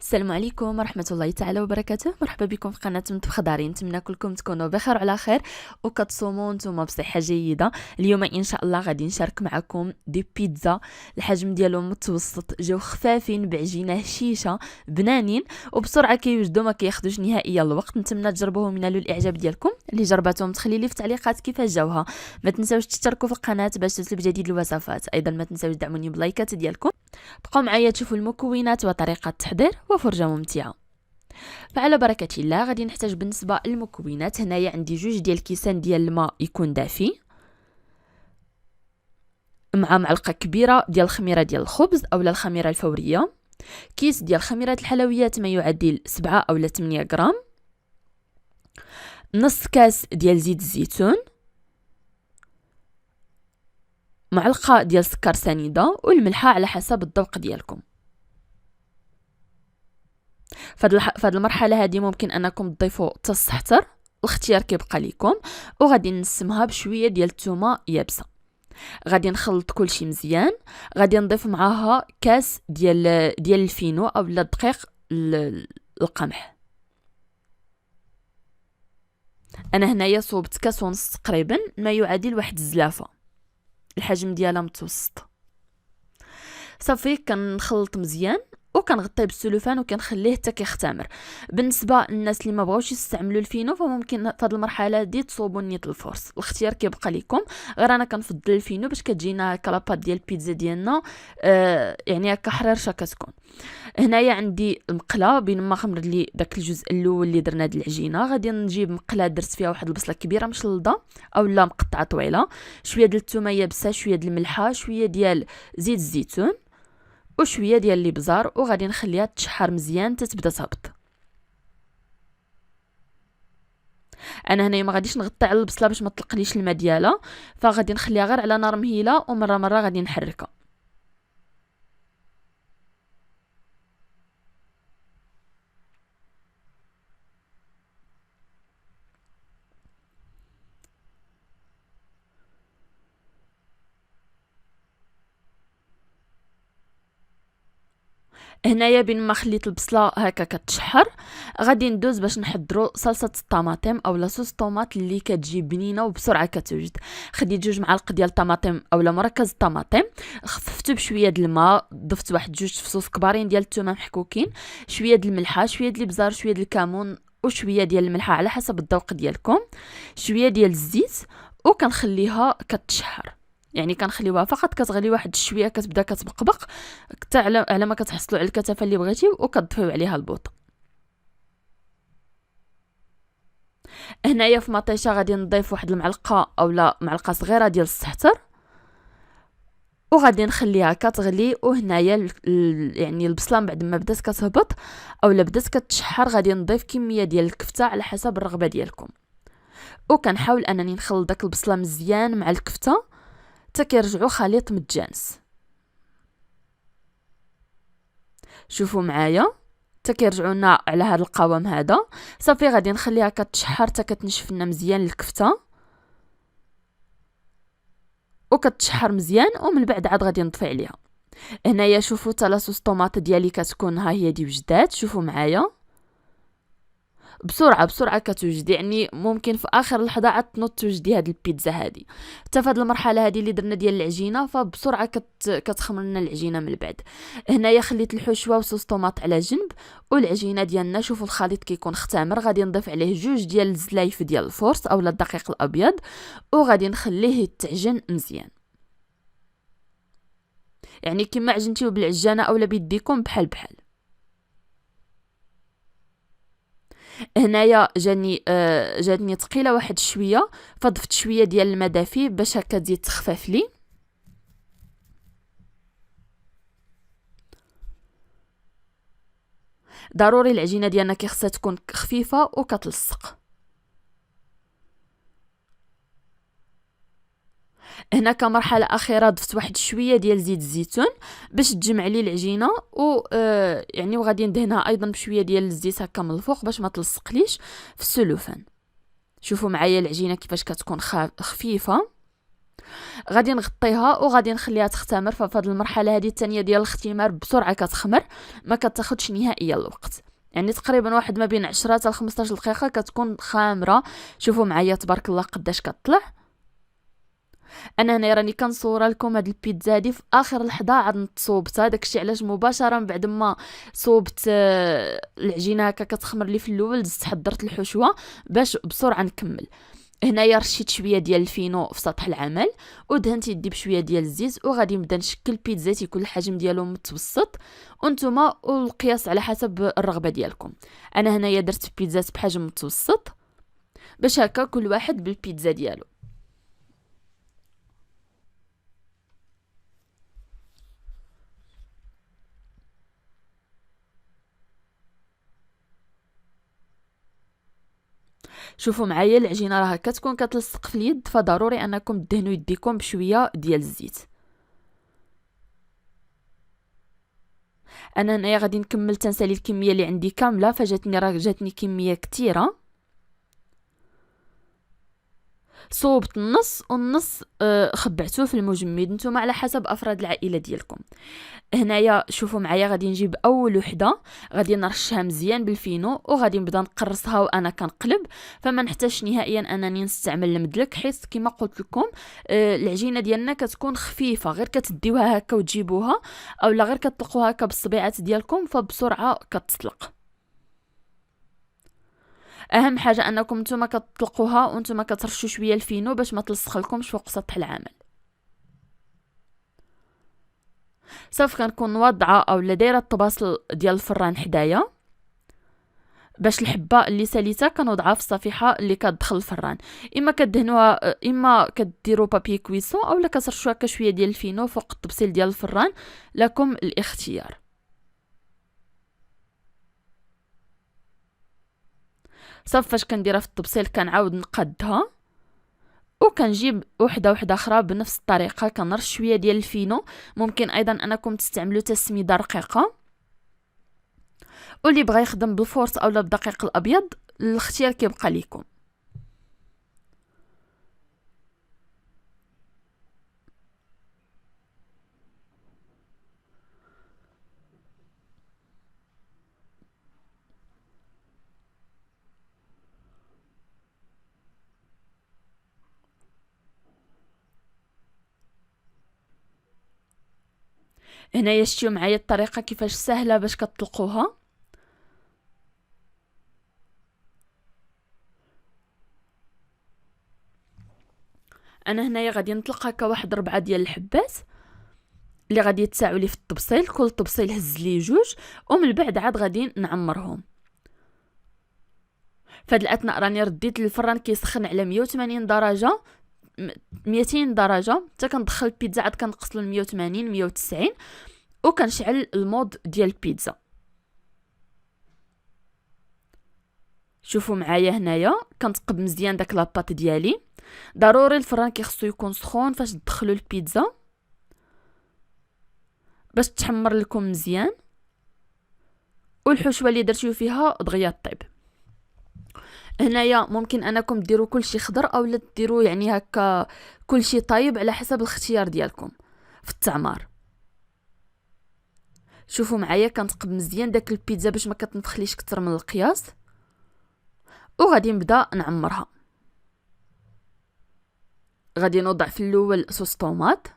السلام عليكم ورحمة الله تعالى وبركاته. مرحبا بكم في قناة مطبخ داري. نتمنى كلكم تكونوا بخير وعلى خير وكتصوموا نتوما بصحة جيدة. اليوم ان شاء الله غادي نشارك معكم دي بيتزا. الحجم ديالهم متوسط، جاو خفافين بعجينة هشيشة بنانين وبسرعة كيوجدوا، ما كياخذوش نهائيا الوقت. نتمنى تجربوهم وينالوا الاعجاب ديالكم. اللي جرباتهم تخلي لي في التعليقات كيفاش جاوها. ما تنساوش تشتركوا في القناة باش تصلوا بجديد الوصفات. ايضا ما تنساوش دعموني بلايكات ديالكم. بقوا معايا تشوفوا المكونات وطريقة التحضير وفرجة ممتعة. فعلى بركة الله غادي نحتاج بالنسبة للمكونات. هنايا عندي 2 ديال الكيسان ديال الماء يكون دافي، مع معلقة كبيرة ديال الخميرة ديال الخبز أو الخميرة الفورية، كيس ديال خميرة الحلويات ما يعادل 7 أو 8 غرام، نص كاس ديال زيت الزيتون، معلقة ديال سكر سنيدة، والملحة على حسب الذوق ديالكم. فهاد المرحله هذه ممكن انكم تضيفوا السحتر، الاختيار كيبقى لكم. وغادي نسمها بشويه ديال الثومه يابسه. غادي نخلط كلشي مزيان. غادي نضيف معاها كاس ديال الفينو او الدقيق القمح. انا هنايا صوبت كاس ونص تقريبا، ما يعادل 1 الزلافه، الحجم ديالها متوسط. صافي كنخلط مزيان وكنغطيه بالسلوفان وكنخليه حتى كيختمر. بالنسبه للناس اللي ما بغاوش يستعملوا الفينو فممكن في هذه المرحله دي تصوبوا نيت الفرص، الاختيار كيبقى لكم. غير انا كنفضل الفينو باش كتجينا كلابات ديال البيتزا ديالنا يعني هكا حريرشه كتكون. هنايا عندي المقله بين ما خمر لي داك الجزء الاول اللي درنا د العجينه. غادي نجيب مقله درت فيها واحد البصله كبيره مشلضه او لا مقطعه طويله، شويه ديال الثومه يابسه، شويه ديال الملحه، شويه ديال زيت الزيتون وشويه ديال الابزار، وغادي نخليها تشحر مزيان تتبدا تهبط. انا هنايا ما غاديش نغطي على البصله باش ما تطلقليش الماء ديالها، فغادي نخليها غير على نار مهيله ومره مره غادي نحركها. هنايا بين ما خليت البصله هكا كتشحر غادي ندوز باش نحضروا صلصه الطماطم او صوص طوماط اللي كتجي بنينه وبسرعه كتوجد. خديت 2 معالق ديال الطماطم او مركز الطماطم، خففته بشويه د الماء، ضفت واحد 2 فصوص كبارين ديال الثومه محكوكين، شويه د الملحه، شويه د الابزار، شويه د الكمون وشويه ديال الملحه على حسب الذوق ديالكم، شويه ديال الزيت، وكنخليها كتشحر. يعني كنخليوها فقط كتغلي واحد شويه، كتبدا كتبقبق حتى على ما كتحصلوا على الكثافه اللي بغيتيو، وكتضيفوا عليها البوط. هنايا في مطيشه غادي نضيف واحد المعلقه او معلقه صغيره ديال السحتر وغادي نخليها كتغلي. وهنايا يعني البصله بعد ما بدات كتهبط او بدات كتشحر غادي نضيف كميه ديال الكفته على حسب الرغبه ديالكم. وكنحاول انني نخلط داك البصله مزيان مع الكفته حتى كيرجعوا خليط متجانس. شوفوا معايا حتى كيرجعوا لنا على هذا القوام هذا. صافي غادي نخليها كتشحر حتى كتنشف لنا مزيان الكفته وكتشحر مزيان، ومن بعد عاد غادي نطفي عليها. هنايا شوفوا حتى لاصوص الطوماط ديالي كتكون ها هي دي وجدات. شوفوا معايا بسرعه كتوجد، يعني ممكن في اخر لحظه عاد تنوض توجدي هاد البيتزا هادي. حتى في هاد المرحله هادي اللي درنا ديال العجينه فبسرعه كتخمر لنا العجينه من بعد. هنايا خليت الحشوه وصوص طوماط على جنب والعجينه ديالنا. شوفوا الخليط كيكون ختامر. غادي نضيف عليه 2 ديال الزلايف ديال الفورس او الدقيق الابيض وغادي نخليه يتعجن مزيان. يعني كما عجنتيو بالعجانه او بيديكم بحال. هنايا جاتني ثقيله واحد شويه، فضفت شويه ديال الماء دافي باش هكا تزيد تخفف لي. ضروري العجينه ديالنا خصها تكون خفيفه وكتلصق. هنا كمرحله اخيره ضفت واحد شويه ديال زيت الزيتون باش تجمع لي العجينه يعني وغادي ندهنها ايضا بشويه ديال الزيت هكا من الفوق باش ما تلصقليش في السلوفان. شوفوا معايا العجينه كيفاش كتكون خفيفه غادي نغطيها وغادي نخليها تختمر. ففهاد المرحله هذه الثانيه ديال الاختمار بسرعه كتخمر، ما كتاخذش نهائيا الوقت، يعني تقريبا واحد ما بين 10 حتى 15 دقيقه كتكون خامره. شوفوا معايا تبارك الله قداش كطلع. انا هنا راني كنصور لكم هاد البيتزا هادي في اخر لحظه عاد صوبتها، داكشي علاش مباشره بعد ما صوبت العجينه هكا كتخمر لي في الاول دزت حضرت الحشوه باش بسرعه نكمل. هنايا رشيت شويه ديال الفينو في سطح العمل ودهنت يدي بشويه ديال الزيت، وغادي نبدا نشكل بيتزاتي كل الحجم ديالو متوسط، وانتم والقياس على حسب الرغبه ديالكم. انا هنايا درت بيتزات بحجم متوسط باش هكا كل واحد بالبيتزا ديالو. شوفوا معايا العجينه راه كتكون كتلصق في اليد، فضروري انكم تدهنوا يديكم بشويه ديال الزيت. انا هنايا غادي نكمل تنسالي الكميه اللي عندي كامله، جاتني كميه كثيره. صوبت النص والنص خبعته في المجمد، نتوما على حسب افراد العائله ديالكم. هنايا شوفوا معايا غادي نجيب اول وحده غادي نرشها مزيان بالفينو وغادي نبدا نقرصها وانا كنقلب. فما نحتاجش نهائيا انني نستعمل المدلك، حيت كما قلت لكم العجينه ديالنا كتكون خفيفه، غير كتديوها هكا وتجيبوها اولا غير كتطلقوها هكا بالصبيعات ديالكم فبسرعه كتطلق. اهم حاجه انكم نتوما كتطلقوها وانتوما كترشوا شويه الفينو باش ما تلصق لكمش فوق سطح العمل. صافي كنكون واضعه اولا دايره الطباصل ديال الفران حدايا باش الحبه اللي ساليتها كنوضعها في الصفيحه اللي كتدخل الفران. اما كدهنوها اما كديروا بابي كويسو اولا كترشوا هكا شويه ديال الفينو فوق الطبسيل ديال الفران، لكم الاختيار. صافي فاش كنديرها في الطبسيل كنعاود نقادها وكنجيب وحده اخرى بنفس الطريقه كنرش شويه ديال الفينو. ممكن ايضا انكم تستعملوا تسميده رقيقه، واللي بغى يخدم بالفورس اولا بالدقيق الابيض الاختيار كيبقى لكم. هنايا شتيو معايا الطريقه كيفاش سهله باش كتطلقوها. انا هنايا غادي نطلق هكا واحد 4 ديال الحبات اللي غادي يتساعوا لي في الطبسيل، كل طبسيل هز لي 2 ومن بعد عاد غادي نعمرهم. فهاد الاثناء راني رديت الفران كيسخن على 180 درجه 200 درجه حتى كندخل البيتزا عاد كنقص ل 180 190 وكنشعل المود ديال البيتزا. شوفوا معايا هنايا كنتقب مزيان داك لاباط ديالي. ضروري الفران كيخصو يكون سخون فاش تدخلوا البيتزا باش تحمر لكم مزيان والحشوه اللي درتيو فيها دغيا طيب. هنايا ممكن انكم ديروا كلشي خضر اولا ديروا يعني هكا كلشي طيب على حسب الاختيار ديالكم في التعمار. شوفوا معايا كنتقب مزيان داك البيتزا باش ما كتنفخليش كتر من القياس وغادي نبدا نعمرها. غادي نوضع في الاول صوص طوماط،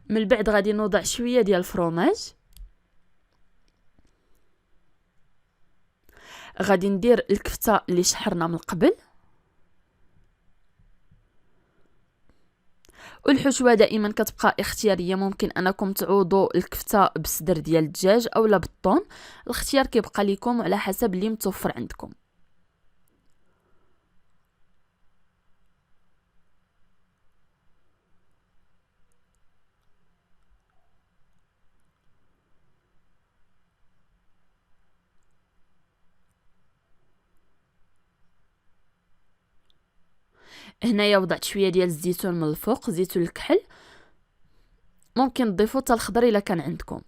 من بعد غادي نوضع شويه ديال الفرomage، غادي ندير الكفته اللي شحرنا من قبل والحشوه دائما كتبقى اختياريه، ممكن انكم تعوضوا الكفته بالصدر ديال الدجاج اولا بالطون، الاختيار كيبقى لكم على حسب اللي متوفر عندكم. هنايا وضعت شويه ديال الزيتون من الفوق، زيتون الكحل، ممكن تضيفوا حتى الخضر الا كان عندكم،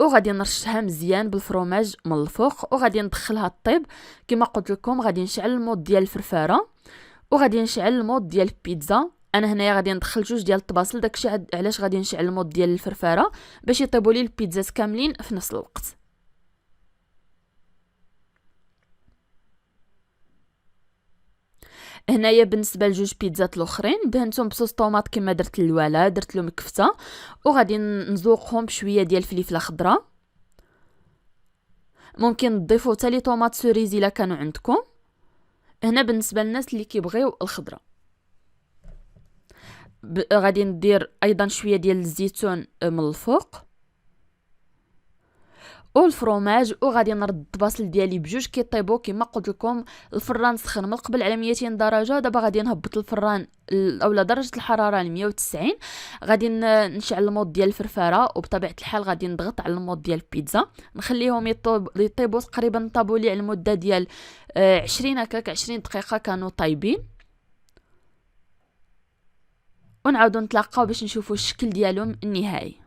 وغادي نرشها مزيان بالفرomاج من الفوق، وغادي ندخلها طيب. كما قلت لكم غادي نشعل المود ديال الفرفاره، وغادي نشعل المود ديال البيتزا. انا هنايا غادي ندخل جوج ديال الطباسل، داكشي علاش غادي نشعل المود ديال الفرفاره باش يطيبوا لي البيتزات كاملين في نفس الوقت. هنايا بالنسبه لجوج بيتزات الاخرين دهنتهم بصوص طوماط كما درت الوالا، درت لهم كفته، وغادي نزوقهم بشويه ديال الفلفله خضراء. ممكن تضيفوا حتى لي طوماط سوريز الا كانوا عندكم. هنا بالنسبه للناس اللي كيبغيو الخضره غادي ندير ايضا شويه ديال الزيتون من الفوق والفرomاج، وغادي نرد البصل ديالي بجوج كيطيبوا. كما قلت لكم الفران سخن من قبل على 200 درجه، دابا غادي نهبط الفران اولا درجه الحراره ل 190. غادي نشعل المود ديال الفرفره، وبطبيعه الحال غادي نضغط على المود ديال البيتزا، نخليهم يطيبوا تقريبا. طابوا لي على المده ديال 20 هكاك 20 دقيقه كانوا طايبين، ونعاودوا نتلاقاو باش نشوفوا الشكل ديالهم النهائي.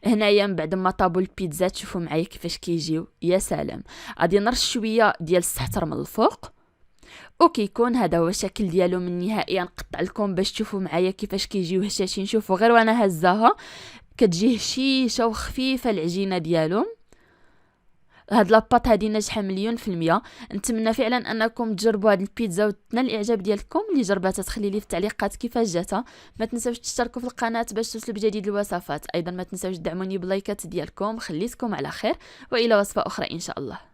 هنايا من بعد ما طابوا البيتزا تشوفوا معايا كيفاش كيجيو، يا سلام. غادي نرش شويه ديال السحتر من الفوق، وكيكون هذا هو الشكل ديالهم النهائي. نقطع لكم باش تشوفوا معايا كيفاش كيجيو هشاشين. شوفوا غير وانا هزاها كتجي هشيشه وخفيفه العجينه ديالهم. هاد لاباط هادي ناجحه 100%. نتمنى فعلا انكم تجربوا هاد البيتزا وتنال الاعجاب ديالكم. اللي جرباتها تخلي لي في التعليقات كيفاش جاتها. ما تنساوش تشتركوا في القناه باش توصلوا بجديد الوصفات. ايضا ما تنساوش تدعموني باللايكات ديالكم. خليتكم على خير، والى وصفه اخرى ان شاء الله.